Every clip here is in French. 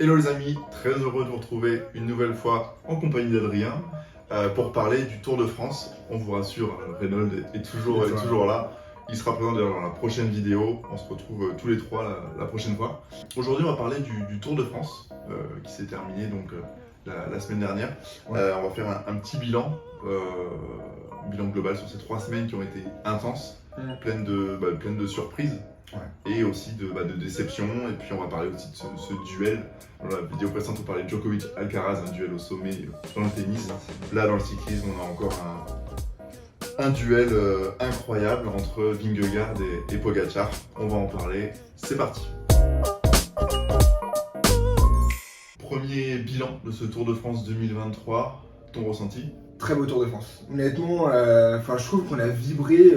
Hello les amis, très heureux de vous retrouver une nouvelle fois en compagnie d'Adrien pour parler du Tour de France. On vous rassure, Renaud est toujours là. Il sera présent dans la prochaine vidéo. On se retrouve tous les trois la prochaine fois. Aujourd'hui, on va parler du Tour de France qui s'est terminé donc la semaine dernière. On va faire un petit bilan global sur ces 3 semaines qui ont été intenses, pleines de surprises. Et aussi de déception, et puis on va parler aussi de ce duel. Dans la vidéo précédente, on parlait de Djokovic-Alcaraz, un duel au sommet dans le tennis. Là, dans le cyclisme, on a encore un duel incroyable entre Vingegaard et Pogačar. On va en parler, c'est parti. Premier bilan de ce Tour de France 2023, ton ressenti? Très beau Tour de France. Honnêtement, je trouve qu'on a vibré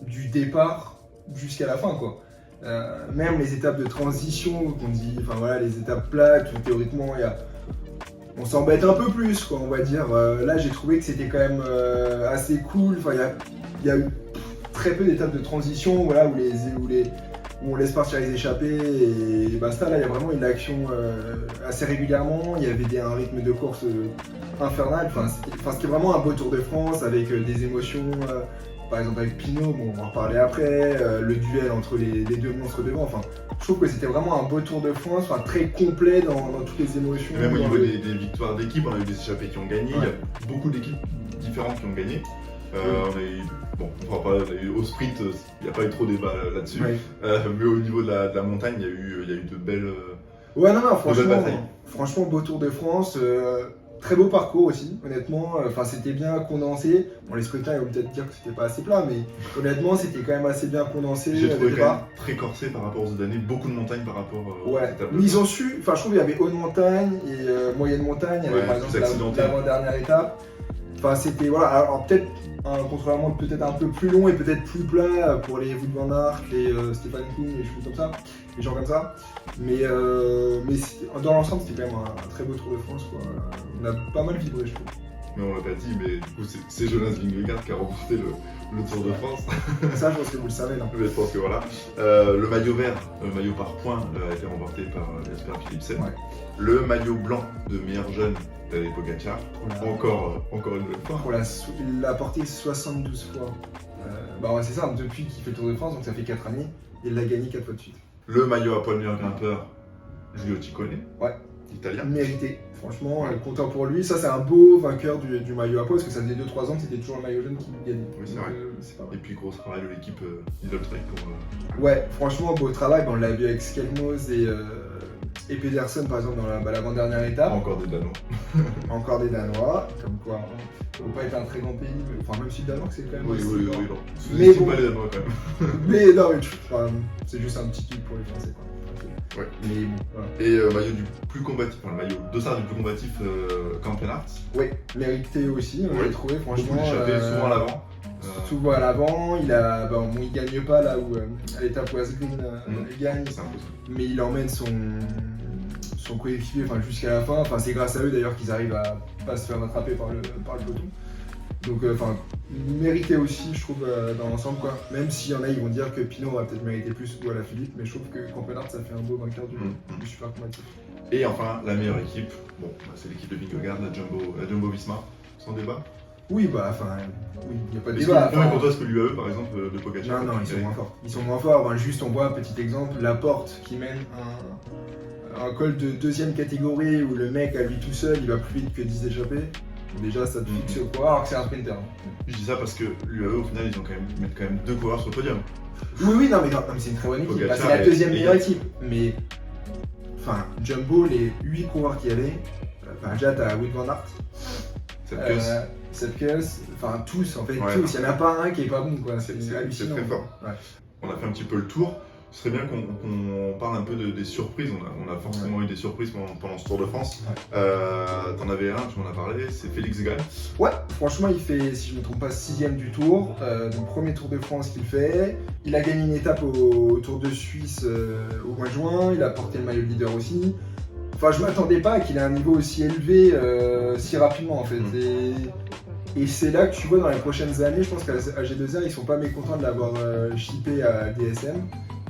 du départ jusqu'à la fin, quoi. Même les étapes de transition, qu'on dit, les étapes plates, où théoriquement on s'embête un peu plus, quoi, on va dire. Là, j'ai trouvé que c'était quand même assez cool. Il y a eu très peu d'étapes de transition, où on laisse partir les échappées et basta. Là, il y a vraiment une action assez régulièrement. Il y avait un rythme de course infernal. C'était vraiment un beau Tour de France avec des émotions. Par exemple avec Pinot, on va en reparler après, le duel entre les deux monstres devant. Je trouve que c'était vraiment un beau Tour de France, très complet dans toutes les émotions. Et même au niveau des victoires d'équipe, on a eu des échappés qui ont gagné. Il y a beaucoup d'équipes différentes qui ont gagné. On a eu au sprint, il n'y a pas eu trop de débat là-dessus. Mais au niveau de la montagne, il y a eu de belles franchement, beau Tour de France. Très beau parcours aussi, honnêtement. C'était bien condensé. Les scrutins, ils vont peut-être dire que c'était pas assez plat, mais honnêtement, c'était quand même assez bien condensé. J'ai trouvé quand même très corsé par rapport aux autres années, beaucoup de montagnes par rapport aux étapes. Mais ils ont su, je trouve qu'il y avait haute montagne et moyenne montagne. Il y avait par exemple l'avant-dernière étape. C'était, alors peut-être un contre-la-montre peut-être un peu plus long et peut-être plus plat pour les Wout van Aert, les Stefan Koen, les gens comme ça. Mais dans l'ensemble, c'était quand même un très beau Tour de France, quoi. On a pas mal vibré, je trouve. Mais on l'a pas dit, mais du coup, c'est Jonas Vingegaard qui a remporté le Tour de France. Ça, je pense que vous le savez, non? Mais je pense que voilà. Le maillot vert, le maillot par points, a été remporté par Jasper Philipsen. Le maillot blanc de meilleur jeune, Tadej Pogačar. Encore une nouvelle fois. Il l'a porté 72 fois. C'est ça, depuis qu'il fait le Tour de France, donc ça fait 4 années. Il l'a gagné 4 fois de suite. Le maillot à poil meilleur grimpeur, Giulio Ciccone. Italien. Mérité, franchement, content pour lui. Ça, c'est un beau vainqueur du maillot à poil, parce que ça faisait 2-3 ans que c'était toujours le maillot jaune qui gagnait. Oui, c'est vrai. C'est pas mal. Et puis, gros travail de l'équipe Lidl Trek pour. Ouais, franchement, beau travail. On l'a vu avec Skelmos et Pedersen, par exemple, dans l'avant-dernière étape. Encore des Danois. Encore des Danois, comme quoi, faut pas être un très grand pays, mais même si le Danemark, c'est quand même. Oui, non. Mais bon. Pas les Danois quand même. Mais non, c'est juste un petit truc pour les Français, quoi. Ouais. Mais bon, voilà. Et maillot du plus combatif, le maillot dossard du plus combatif, Campenart. Oui, mérité aussi, on l'a trouvé, franchement. Souvent à l'avant. Souvent à l'avant, il gagne pas là où à l'étape où Asgreen il gagne, mais il emmène son coéquipier jusqu'à la fin. C'est grâce à eux d'ailleurs qu'ils arrivent à pas se faire rattraper par le peloton. Donc, mérité aussi, je trouve, dans l'ensemble, quoi. Même s'il y en a, ils vont dire que Pinot va peut-être mériter plus ou à la Philippe, mais je trouve que Campenart, ça fait un beau vainqueur du super combatif. Et enfin, la meilleure équipe, c'est l'équipe de Vingegaard, la Jumbo Visma, sans débat. Oui, il n'y a pas de débat. Pour toi, est-ce que l'UAE, par exemple, de Pogačar? Non, ils sont moins forts. Ils sont moins forts. Juste, on voit un petit exemple, Laporte qui mène un col de 2ème catégorie où le mec, à lui tout seul, il va plus vite que 10 échappés. Déjà, ça te fixe au poids, alors que c'est un sprinter. Je dis ça parce que l'UAE, au final, ils mettent quand même 2 coureurs sur le podium. Oui, non, mais c'est une très bonne équipe. C'est la 2ème meilleure équipe. Mais, Jumbo, les 8 coureurs qu'il y avait, déjà, t'as Wout van Aert. Sepkus, tous, en fait, tous. Il n'y en a pas un qui est pas bon, quoi. C'est hallucinant. C'est très fort. On a fait un petit peu le tour. Ce serait bien qu'on parle un peu des surprises. On a forcément eu des surprises pendant ce Tour de France. T'en avais un, tu m'en as parlé, c'est Félix Gall. Ouais, franchement, il fait, si je ne me trompe pas, 6ème du Tour. Donc, premier Tour de France qu'il fait. Il a gagné une étape au Tour de Suisse au mois de juin. Il a porté le maillot de leader aussi. Je m'attendais pas qu'il ait un niveau aussi élevé si rapidement, en fait. Et c'est là que tu vois dans les prochaines années, je pense qu'à G2R, ils sont pas mécontents de l'avoir shippé à DSM.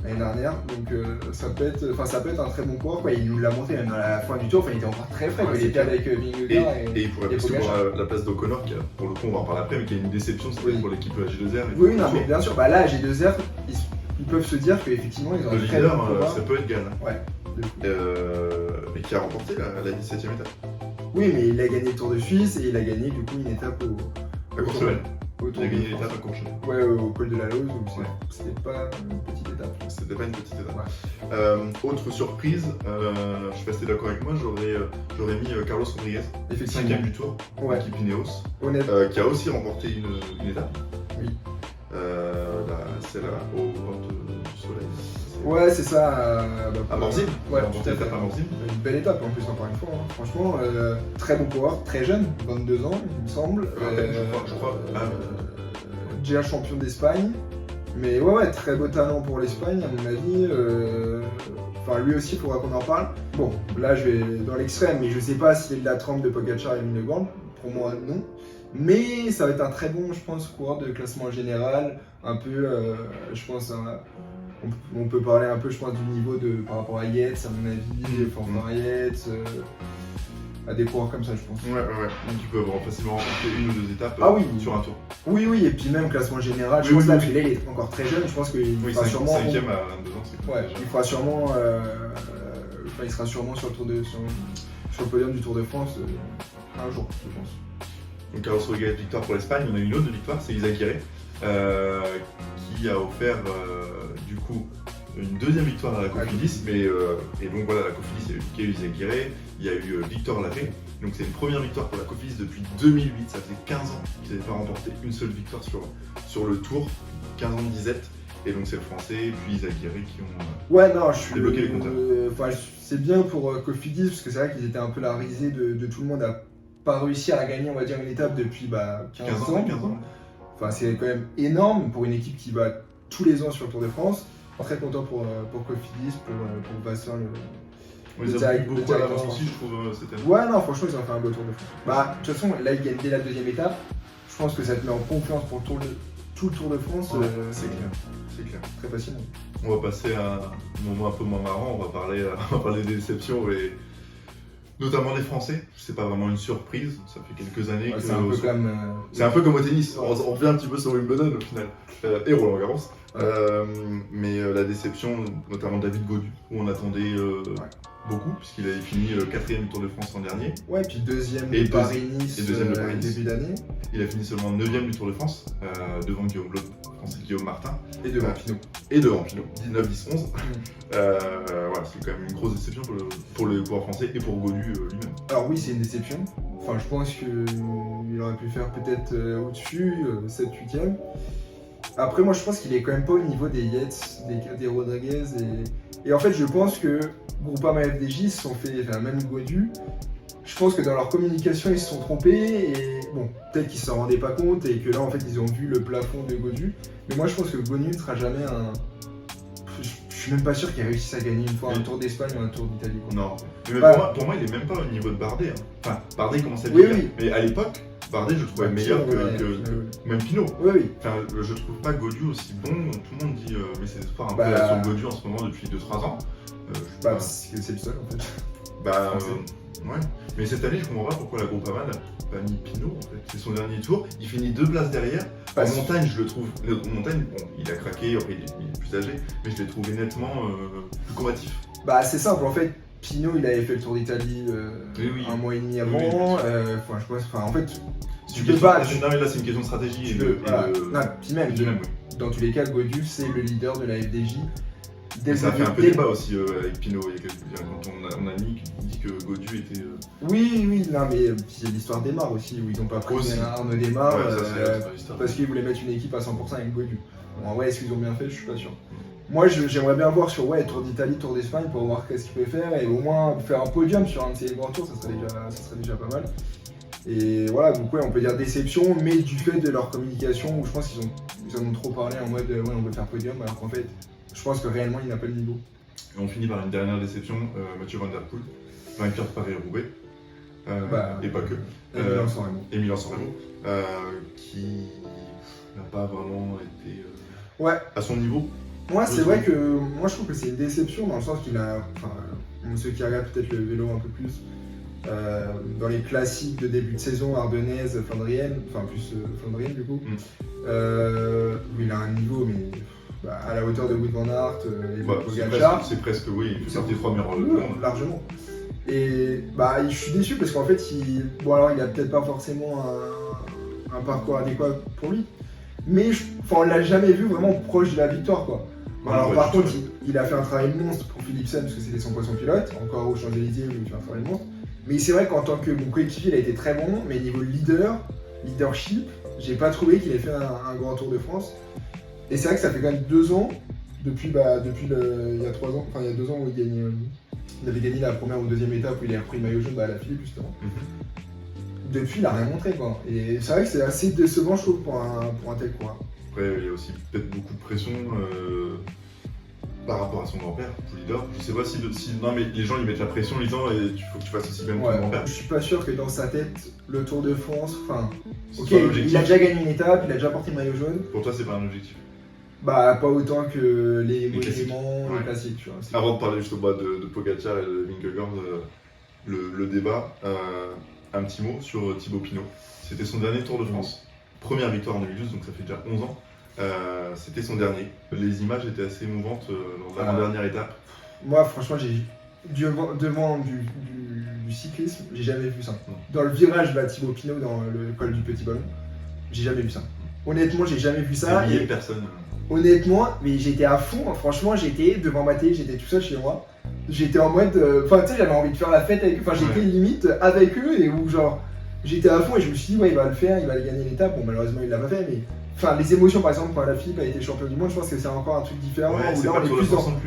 l'année dernière. Donc ça peut être un très bon coureur, quoi. Il nous l'a montré même à la fin du tour, enfin, il était encore très frais, quoi. Ouais, Il était avec Vingegaard et il pourrait passer pour la place d'O'Connor, qui a, pour le coup on va en parler après, mais qui a une déception, c'était pour l'équipe G2R. Oui, non, mais bien sûr, bah là G2R, ils peuvent se dire qu'effectivement ils ont le un très leader, bon coureur. ça peut être Gann. Ouais. Mais qui a remporté la 17ème étape. Oui, mais il a gagné le Tour de Suisse et il a gagné du coup une étape À Courchevel. Il a gagné l'étape à Courchevel. Ouais, au col de la Lose, donc c'était pas une petite étape. C'était pas une petite étape. Ouais. Autre surprise, je sais pas si t'es d'accord avec moi, j'aurais mis Carlos Rodriguez, Effectivement. 5ème du tour, Ouais. équipe Ineos, Honnêtement. qui a aussi remporté une étape. Oui. C'est là, au bord du soleil. Ouais, c'est ça. À Morzine. Ouais, tout à fait. À Morzine. Une belle étape en plus, encore une fois. Hein. Franchement, très bon coureur, très jeune, 22 ans, il me semble. Je crois. Déjà champion d'Espagne. Mais ouais, très beau talent pour l'Espagne, à mon avis. Enfin, lui aussi, il faudra qu'on en parle. Bon, là, je vais dans l'extrême, mais je sais pas s'il est de la trempe de Pogacar et Vingegaard. Pour moi, non. Mais ça va être un très bon, je pense, coureur de classement général. Un peu, je pense, on peut parler un peu, je pense, du niveau par rapport à Yates, à mon avis, enfin, Yates, à des coureurs comme ça, je pense. Ouais. Donc, ils peuvent facilement remporter une ou deux étapes sur un tour. Oui, et puis même classement général, je pense là, parce que là, il est encore très jeune, je pense qu'il fera sûrement. 5ème à 22 ans, c'est ouais, il fera sûrement. Il sera sûrement sur le podium du Tour de France un jour, je pense. Donc Carlos Rodriguez, victoire pour l'Espagne. On a une autre victoire, c'est Izagirre, qui a offert du coup une deuxième victoire à la Cofidis. Et donc voilà, la Cofidis, il y a eu Izagirre, il y a eu Victor Lafay. Donc c'est une première victoire pour la Cofidis depuis 2008. Ça faisait 15 ans qu'ils n'avaient pas remporté une seule victoire sur le Tour, 15 ans de disette. Et donc c'est le Français, puis Izagirre qui ont débloqué les compteurs. C'est bien pour Cofidis, parce que c'est vrai qu'ils étaient un peu la risée de tout le monde à pas réussir à gagner, on va dire, une étape depuis 15 ans. Enfin, c'est quand même énorme pour une équipe qui va tous les ans sur le Tour de France. Très content pour Cofidis, pour Vincent, ils ont beaucoup à l'avance aussi, je trouve, cette année. Ouais, non, franchement, ils ont fait un beau Tour de France. De toute façon, là, ils gagnent dès la deuxième étape. Je pense que ça te met en confiance pour tout le Tour de France. C'est clair. Très facilement. On va passer à un moment un peu moins marrant, on va parler des déceptions et notamment des Français. C'est pas vraiment une surprise, ça fait quelques années que. C'est un peu comme au tennis, on revient un petit peu sur Wimbledon au final, et Roland Garros. Mais la déception, notamment David Gaudu, où on attendait beaucoup, puisqu'il avait fini 4ème du Tour de France l'an dernier. Ouais, puis deuxième de Paris-Nice début d'année. Il a fini seulement 9ème du Tour de France, devant Guillaume Blot, français Guillaume Martin. Et devant Pinot. 19, 10, 11. Voilà, c'est quand même une grosse déception pour le coureur français et pour Gaudu lui-même. Alors oui, c'est une déception. Enfin, je pense qu'il aurait pu faire peut-être au-dessus, 7-8ème. Après, moi, je pense qu'il est quand même pas au niveau des Yates, des Rodriguez. Et en fait, je pense que Groupama FDJ se sont fait, enfin, même Gaudu, je pense que dans leur communication, ils se sont trompés. Et bon, peut-être qu'ils s'en rendaient pas compte et que là, en fait, ils ont vu le plafond de Gaudu. Mais moi, je pense que Gaudu ne sera jamais un. Je suis même pas sûr qu'il réussisse à gagner une fois un Tour d'Espagne ou un Tour d'Italie. Non. Mais pour moi, il est même pas au niveau de Bardet. Hein. Enfin, Bardet commence à bien. Oui. Mais à l'époque, Bardet, je le trouvais meilleur que même Pinot. Oui. Enfin, je trouve pas Gaudu aussi bon. Tout le monde dit, mais c'est espoir un peu sur Gaudu en ce moment depuis 2-3 ans. C'est le seul en fait. Ouais. Mais cette année, je comprends pas pourquoi la Groupama n'a pas mis Pinot en fait. C'est son dernier tour. Il finit 2 places derrière. En montagne, je le trouve. En montagne, bon, il a craqué, après il est plus âgé, mais je l'ai trouvé nettement plus combatif. C'est simple en fait. Pinot, il avait fait le Tour d'Italie un mois et demi avant. Je pense, en fait, tu peux pas. Non, mais là, c'est une question de stratégie. Puis même, dans tous les cas, Gaudu, c'est le leader de la FDJ. Ça a fait un peu débat aussi avec Pinot. Quand on a dit que Gaudu était. Oui, non, mais il y a l'histoire d'Emar aussi, où ils n'ont pas pris Arnaud Démar parce qu'ils voulaient mettre une équipe à 100% avec Gaudu. Bon, ouais, est-ce qu'ils ont bien fait? Je suis pas sûr. Moi, j'aimerais bien voir sur Tour d'Italie, Tour d'Espagne pour voir qu'est-ce qu'il peut faire et au moins faire un podium sur un de ces grands tours, ça serait déjà pas mal. Et voilà, donc on peut dire déception, mais du fait de leur communication où je pense qu'ils en ont trop parlé en mode on veut faire podium, alors qu'en fait, je pense que réellement il n'a pas le niveau. Et on finit par une dernière déception, Mathieu Van Der Poel, vainqueur de Paris-Roubaix, et pas que. Et Milan-San Remo, qui n'a pas vraiment été à son niveau. Moi, c'est vrai que moi je trouve que c'est une déception dans le sens qu'il a. Enfin, ceux qui regardent peut-être le vélo un peu plus, dans les classiques de début de saison, Ardennaise, Flandrienne, enfin plus Flandrienne du coup, où il a un niveau mais à la hauteur de Wout van Aert et de Pogacar. C'est presque, oui, il fait partie des 3 meilleurs largement. Et je suis déçu parce qu'en fait, alors il a peut-être pas forcément un parcours adéquat pour lui, mais on l'a jamais vu vraiment proche de la victoire, quoi. Alors par contre, il a fait un travail monstre pour Philipsen parce que c'était son poisson pilote, encore aux Champs-Élysées où il fait un travail monstre. Mais c'est vrai qu'en tant que mon coéquipier, il a été très bon, mais niveau leadership, j'ai pas trouvé qu'il ait fait un grand Tour de France. Et c'est vrai que ça fait quand même 2 ans, depuis il y a 3 ans, enfin il y a 2 ans où il avait gagné la première ou deuxième étape où il a repris le maillot jaune à la Philippe justement. Depuis, il a rien montré, quoi. Et c'est vrai que c'est assez décevant, je trouve, pour un tel coureur. Après, il y a aussi peut-être beaucoup de pression par rapport à son grand-père, Poulidor. Je sais pas si non, mais les gens lui mettent la pression en disant il faut que tu fasses aussi bien que ton grand-père. Je suis pas sûr que dans sa tête, le Tour de France, ok, il a déjà gagné une étape, il a déjà porté le maillot jaune. Pour toi, c'est pas un objectif? Pas autant que les monuments, les classiques, tu vois. Avant de parler justement de Pogacar et de Vingegaard, le débat, un petit mot sur Thibaut Pinot. C'était son dernier Tour de France. Première victoire en 2012, donc ça fait déjà 11 ans. C'était son dernier. Les images étaient assez émouvantes dans l'avant-dernière étape. Moi, franchement, devant du cyclisme, j'ai jamais vu ça. Non. Dans le virage de Thibaut Pinot, dans le col du Petit Ballon, j'ai jamais vu ça. Honnêtement, j'ai jamais vu ça. Il y a personne. Honnêtement, mais j'étais à fond. Franchement, j'étais devant ma télé, j'étais tout seul chez moi. J'étais en mode. Enfin, tu sais, j'avais envie de faire la fête avec eux. Enfin, j'étais limite avec eux et où, genre, j'étais à fond et je me suis dit, ouais, il va le faire, il va gagner l'étape. Bon, malheureusement, il l'a pas fait, mais. Enfin, les émotions, par exemple, quand Alaphilippe a été champion du monde, je pense que c'est encore un truc différent. Ouais, où là,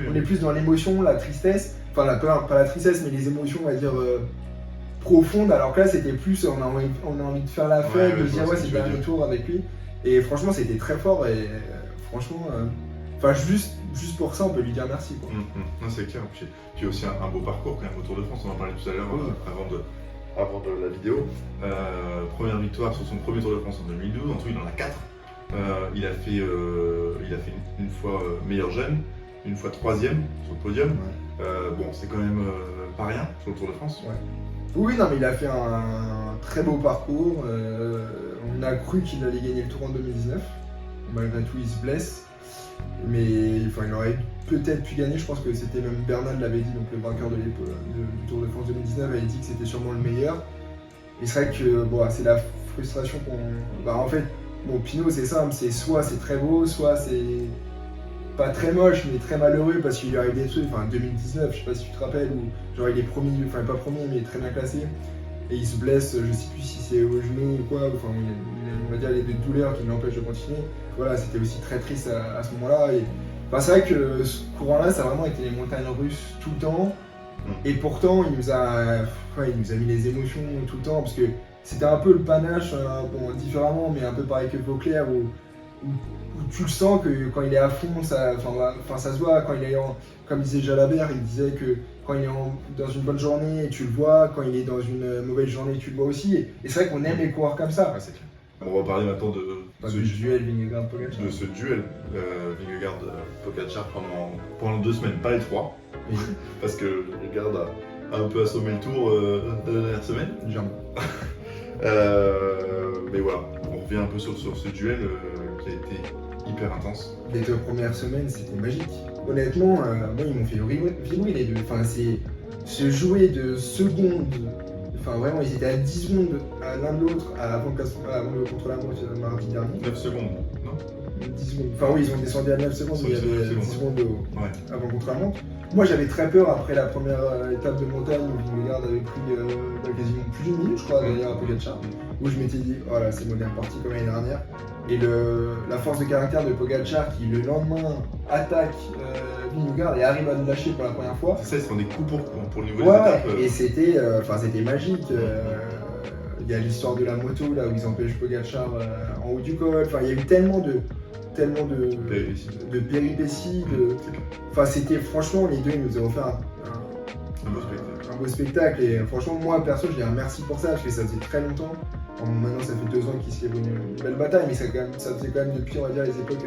on est plus dans l'émotion, la tristesse. Enfin, pas la tristesse, mais les émotions, on va dire, profondes. Alors que là, c'était plus, on a envie de faire la fête, de dire, ouais, c'est le dernier tour avec lui. Et franchement, c'était très fort et franchement, juste pour ça, on peut lui dire merci, quoi. Non, c'est clair. Puis aussi un beau parcours quand même au Tour de France, on en parlait tout à l'heure avant de la vidéo. Première victoire sur son premier Tour de France en 2012, ensuite il en a 4. Il a fait une fois meilleur jeune, une fois 3ème sur le podium. Bon, c'est quand même pas rien sur le Tour de France. Ouais. Oui, non, mais il a fait un très beau parcours. On a cru qu'il allait gagner le Tour en 2019. Malgré tout, il se blesse. Mais il aurait peut-être pu gagner. Je pense que c'était même Bernal l'avait dit, donc le vainqueur du Tour de France 2019 avait dit que c'était sûrement le meilleur. Et c'est vrai que c'est la frustration qu'on. En fait, Pinot, c'est simple, c'est soit c'est très beau, soit c'est pas très moche, mais très malheureux parce qu'il lui arrive des trucs. 2019, je sais pas si tu te rappelles, où genre il est premier, pas premier, mais très bien classé. Et il se blesse, je sais plus si c'est au genou ou quoi, on va dire il y a des douleurs qui l'empêchent de continuer. Voilà, c'était aussi très triste à ce moment-là. Et c'est vrai que ce courant-là, ça a vraiment été les montagnes russes tout le temps. Et pourtant, il nous a mis les émotions tout le temps, parce que c'était un peu le panache, différemment, mais un peu pareil que Vauclair, où tu le sens que quand il est à fond, ça se voit. Quand il est comme disait Jalabert, il disait que quand il est dans une bonne journée, tu le vois. Quand il est dans une mauvaise journée, tu le vois aussi. Et c'est vrai qu'on aime les coureurs comme ça. Ouais, c'est clair. On va parler maintenant de ce duel Vingegaard-Pogacar. De ce duel Vingegaard-Pogacar pendant 2 semaines, pas les 3. Parce que Vingegaard a un peu assommé le Tour de la dernière semaine. Mais voilà, on revient un peu sur ce duel qui a été hyper intense. Les 2 premières semaines, c'était magique. Honnêtement, moi, ils m'ont fait vibrer les deux. C'est se jouer de secondes. Vraiment, ils étaient à 10 secondes l'un de l'autre avant le contre-la-montre mardi dernier. 9 secondes, non 10 secondes. Oui, ils ont descendu à 9 secondes, mais il y avait 10 secondes avant le contre-la-montre. Moi, j'avais très peur après la première étape de montagne où Vingegaard avait pris quasiment plus d'une minute, je crois, derrière Pogacar, où je m'étais dit, voilà, c'est bon, on est reparti comme l'année dernière. Et la force de caractère de Pogacar qui, le lendemain, attaque Vingegaard et arrive à le lâcher pour la première fois. C'est ça, ils se font des coups pour le niveau des étapes. Et c'était magique. Il y a l'histoire de la moto, là, où ils empêchent Pogacar en haut du col. Il y a eu tellement de péripéties. C'était franchement, les deux, ils nous ont offert un beau spectacle. Et franchement, moi, perso, je dis un merci pour ça, parce que ça faisait très longtemps. Maintenant, ça fait 2 ans qu'ils se livrent une belle bataille, mais ça faisait quand même depuis, on va dire, les époques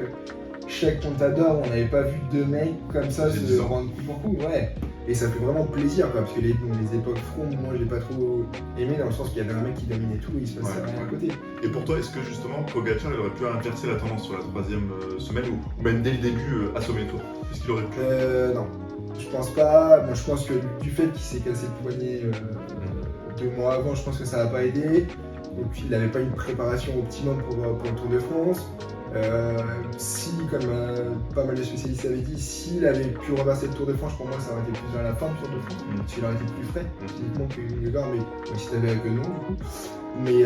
chaque Contador, on n'avait pas vu deux mecs comme ça J'ai se 10 ans. rendre coup pour coup, ouais. Et ça fait vraiment plaisir, quoi, parce que les époques front, moi j'ai pas trop aimé dans le sens qu'il y avait un mec qui dominait tout et il se passait Ouais. rien à côté. Et pour toi, est-ce que justement Pogacar il aurait pu inverser la tendance sur la troisième semaine ou même dès le début assommer le tour? Est-ce qu'il aurait pu? Non, je pense pas. Moi je pense que du fait qu'il s'est cassé le poignet 2 mois avant, je pense que ça n'a pas aidé. Et puis il n'avait pas une préparation optimum pour le Tour de France. Si, comme pas mal de spécialistes avaient dit, s'il avait pu reverser le Tour de France, pour moi ça aurait été plus vers la fin du Tour de France, parce qu'il aurait été plus frais, physiquement que Vingegaard, mais même si t'avais que non du coup. Mais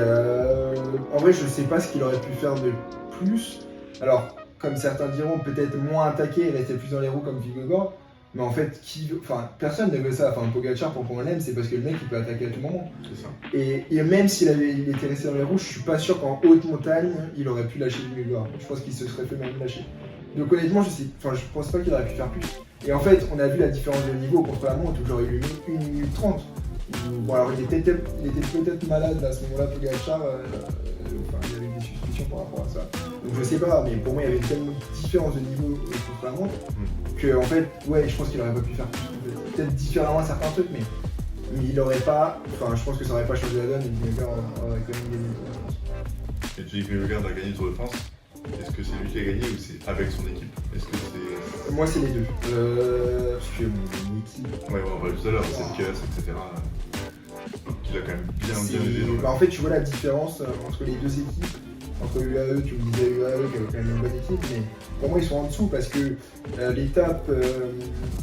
en vrai, je sais pas ce qu'il aurait pu faire de plus. Alors, comme certains diront, peut-être moins attaqué et rester plus dans les roues comme Vingegaard. Mais en fait, personne ne veut ça. Enfin, Pogacar, pour qu'on l'aime, c'est parce que le mec, il peut attaquer à tout moment. C'est ça. Et même s'il il était resté dans les roues, je suis pas sûr qu'en haute montagne, il aurait pu lâcher Vingegaard. Je pense qu'il se serait fait même lâcher. Donc honnêtement, je pense pas qu'il aurait pu faire plus. Et en fait, on a vu la différence de niveau contre la montre, où j'aurais eu 1 minute 30. Bon, alors il était peut-être malade à ce moment-là, Pogacar. Il y avait des suspicions par rapport à ça. Donc je sais pas, mais pour moi, il y avait une telle différence de niveau contre la montre que, en fait, ouais, je pense qu'il aurait pas pu faire plus. Peut-être différemment certains trucs, mais il aurait pas. Enfin, je pense que ça aurait pas changé la donne et Vingegaard aurait quand même gagné le Tour de France. Et tu dis que Vingegaard a gagné le Tour de France. Est-ce que c'est lui qui a gagné ou c'est avec son équipe? Est-ce que c'est... Moi, c'est les deux. Parce que mon équipe. Ouais, on va tout à l'heure, c'est le KS, etc. Qu'il a quand même bien aidé. En fait, tu vois la différence entre les deux équipes. Entre UAE, tu me disais UAE qui avait quand même une bonne équipe, mais pour moi ils sont en dessous parce que l'étape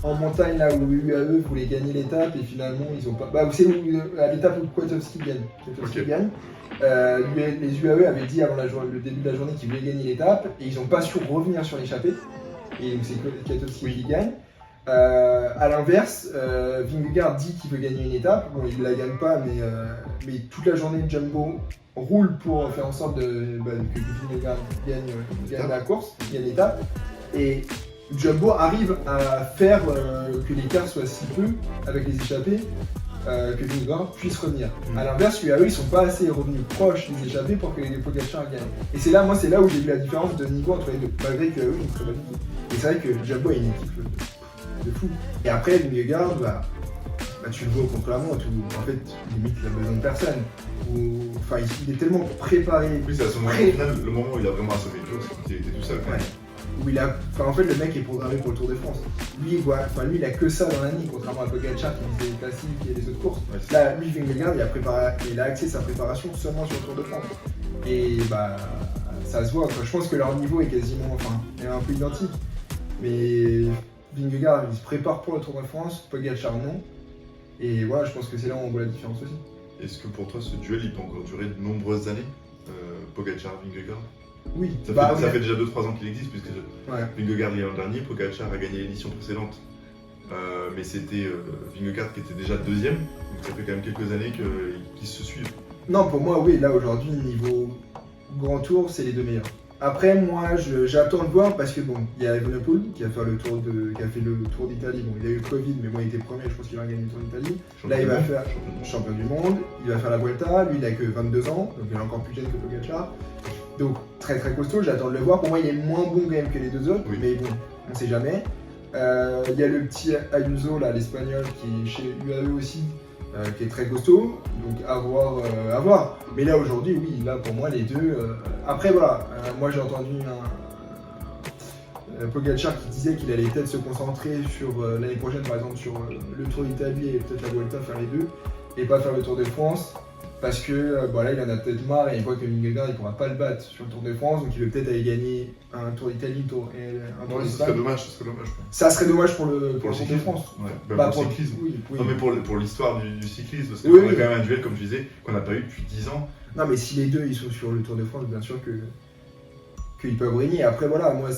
en montagne là où UAE voulait gagner l'étape et finalement ils ont pas. Bah vous savez à l'étape où Kwiatkowski gagne. Les UAE avaient dit avant le début de la journée qu'ils voulaient gagner l'étape et ils n'ont pas su revenir sur l'échappée. Et donc c'est Kwiatkowski qui gagne. À l'inverse, Vingegaard dit qu'il veut gagner une étape. Bon, il ne la gagne pas, mais toute la journée, Jumbo roule pour faire en sorte que Vingegaard gagne la course, gagne l'étape. Et Jumbo arrive à faire que l'écart soit si peu avec les échappées que Vingegaard puisse revenir. À l'inverse, UAE, ils sont pas assez revenus proches des échappées pour que les Pogacar gagnent. Et c'est là où j'ai vu la différence de niveau entre les deux, malgré que UAE est une très bonne équipe. Et c'est vrai que Jumbo a une équipe de fou. Et après, Vingegaard, tu le vois contre la montre où en fait, limite, il a besoin de personne. Enfin, il est tellement préparé. Oui, c'est à ce moment-là, au final, le moment où il a vraiment assommé le tour, c'est qu'il était tout seul. Ouais. En fait, le mec est programmé pour le Tour de France. Lui, il a que ça dans l'année, contrairement à Pogacar qui faisait les classiques et les autres courses. Ouais, là, lui, Vingegaard, il a axé sa préparation seulement sur le Tour de France. Et ça se voit. Je pense que leur niveau est quasiment, est un peu identique. Mais Vingegaard, il se prépare pour le Tour de France, Pogacar non. Et voilà, je pense que c'est là où on voit la différence aussi. Est-ce que pour toi, ce duel, il peut encore durer de nombreuses années, Pogacar-Vingegaard? Oui. Ça fait déjà 2-3 ans qu'il existe, puisque Vingegaard l'an dernier, Pogacar a gagné l'édition précédente. Mais c'était Vingegaard qui était déjà deuxième, donc ça fait quand même quelques années qu'ils se suivent. Non, pour moi, oui, là aujourd'hui, niveau Grand Tour, c'est les deux meilleurs. Après, moi, j'attends de voir parce que bon, il y a Evenepoel qui a fait le Tour d'Italie. Bon, il a eu le Covid, mais moi, il était premier, je pense qu'il va gagner le Tour d'Italie. Là, il va faire champion du monde, il va faire la Vuelta. Lui, il a que 22 ans, donc il est encore plus jeune que Pogacar. Donc, très très costaud, j'attends de le voir. Pour moi, il est moins bon quand même que les deux autres, mais bon, on sait jamais. Il y a le petit Ayuso, là, l'Espagnol, qui est chez UAE aussi. Qui est très costaud, donc à voir. Mais là aujourd'hui, oui, là pour moi les deux. Après voilà, moi j'ai entendu Pogacar qui disait qu'il allait peut-être se concentrer sur l'année prochaine, par exemple sur le Tour d'Italie et peut-être la Vuelta, faire les deux, et pas faire le Tour de France, parce que là il en a peut-être marre et il voit que Vingegaard il pourra pas le battre sur le Tour de France, donc il veut peut-être aller gagner un Tour d'Italie, un Tour d'Espagne. Ça serait dommage. Ça serait dommage pour le Tour de France. Ouais. Pour le cyclisme. Oui. Non mais pour l'histoire du cyclisme, parce qu'on a quand même un duel, comme je disais, qu'on n'a pas eu depuis 10 ans. Non mais si les deux ils sont sur le Tour de France, bien sûr qu'ils peuvent régner. Après voilà, moi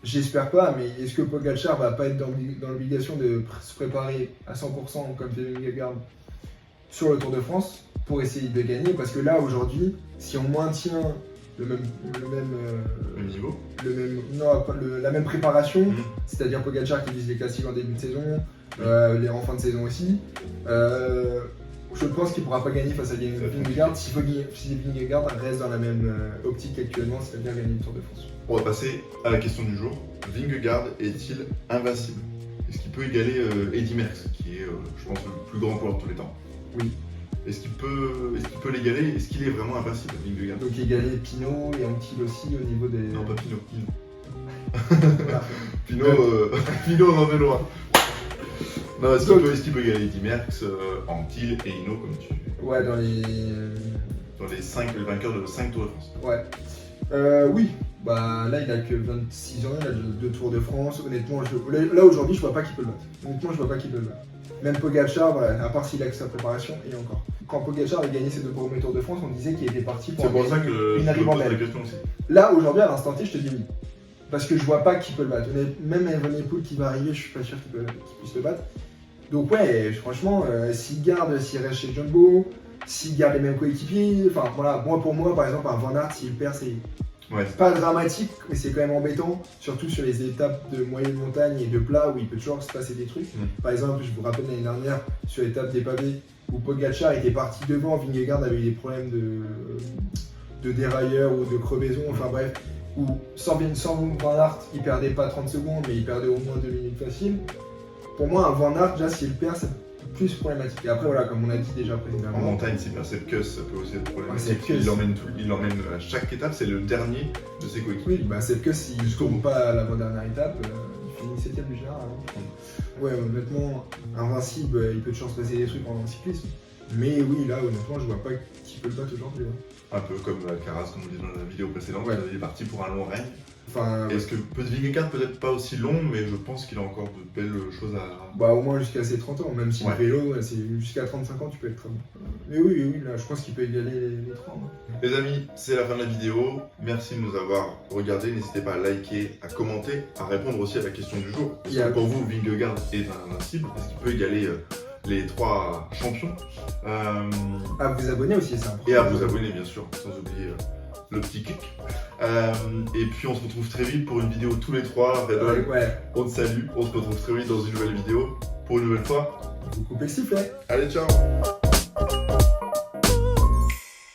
j'espère pas, mais est-ce que Pogacar va pas être dans l'obligation de se préparer à 100% comme fait Vingegaard sur le Tour de France pour essayer de gagner? Parce que là aujourd'hui, si on maintient le même niveau, la même préparation, c'est-à-dire Pogacar qui vise les classiques en début de saison, en fin de saison aussi, Je pense qu'il pourra pas gagner face à Vingegaard si Vingegaard reste dans la même optique qu'actuellement, c'est-à-dire gagner le Tour de France. On va passer à la question du jour. Vingegaard est-il invincible? Est-ce qu'il peut égaler Eddy Merckx, qui est, je pense, le plus grand coureur de tous les temps? Oui. Est-ce qu'il peut l'égaler? Est-ce qu'il est vraiment invincible, Vingegaard? Donc égaler Pinot et Anquetil aussi au niveau des... Non, pas Pinot. Voilà. Pinot, on en est loin. Non, est-ce qu'il peut égaler Eddy Merckx, Anquetil et Hinault, comme tu... Ouais, dans les... Dans les vainqueurs de 5 Tours de France. Ouais. Oui. Bah là, il a que 26 ans, il a 2 Tours de France. Honnêtement, là aujourd'hui, je vois pas qui peut le battre. Honnêtement, je vois pas qui peut le battre. Même Pogacar, voilà, à part s'il a que sa préparation, et encore. Quand Pogacar avait gagné ses 2 premiers Tours de France, on disait qu'il était parti pour C'est pour ça que je une me pose la ribambelle. question aussi. Là, aujourd'hui, à l'instant T, je te dis oui. Parce que je vois pas qui peut le battre. Même Evenepoel qui va arriver, je suis pas sûr qu'il puisse le battre. Donc ouais, franchement, s'il reste chez Jumbo, s'il garde les mêmes coéquipiers, enfin voilà, pour moi, par exemple, un Van Aert, s'il perd, c'est pas dramatique, mais c'est quand même embêtant, surtout sur les étapes de moyenne montagne et de plat où il peut toujours se passer des trucs. Par exemple, je vous rappelle l'année dernière, sur l'étape des pavés, où Pogacar était parti devant, Vingegaard avait eu des problèmes de dérailleur ou de crevaison, enfin bref, où sans Van Aert, il perdait pas 30 secondes, mais il perdait au moins 2 minutes facile. Pour moi, un Van Aert, déjà, s'il perd, c'est plus problématique. Et après, voilà, comme on a dit déjà En précédemment. montagne, s'il perd Sepkus, ça peut aussi être problématique. Ouais, Il l'emmène à chaque étape, c'est le dernier de ses coéquipiers. Oui, bah c'est que s'il ne tourne pas à l'avant-dernière étape, il finit 7ème du général. Ouais, honnêtement, invincible, il peut toujours se passer des trucs en cyclisme. Mais oui, là, honnêtement, je vois pas qui peut le battre aujourd'hui. Un peu comme Alcaraz, comme on disait dans la vidéo précédente, il est parti pour un long règne. Enfin, Est-ce que Vingegaard peut-être pas aussi long, mais je pense qu'il a encore de belles choses à... Bah au moins jusqu'à ses 30 ans, même si Ouais. le vélo, c'est jusqu'à 35 ans, tu peux être très bon. Mais oui, là, je pense qu'il peut égaler les 30. Les amis, c'est la fin de la vidéo. Merci de nous avoir regardés. N'hésitez pas à liker, à commenter, à répondre aussi à la question du jour. Est-ce que pour vous, Vingegaard est invincible? Est-ce qu'il peut égaler les 3 champions? À vous abonner aussi, c'est important. Et à vous abonner, bien sûr, sans oublier le petit clic. Et puis, on se retrouve très vite pour une vidéo tous les 3. Redol, on te salue. On se retrouve très vite dans une nouvelle vidéo. Pour une nouvelle fois. Vous coupez le sifflet. Allez, ciao!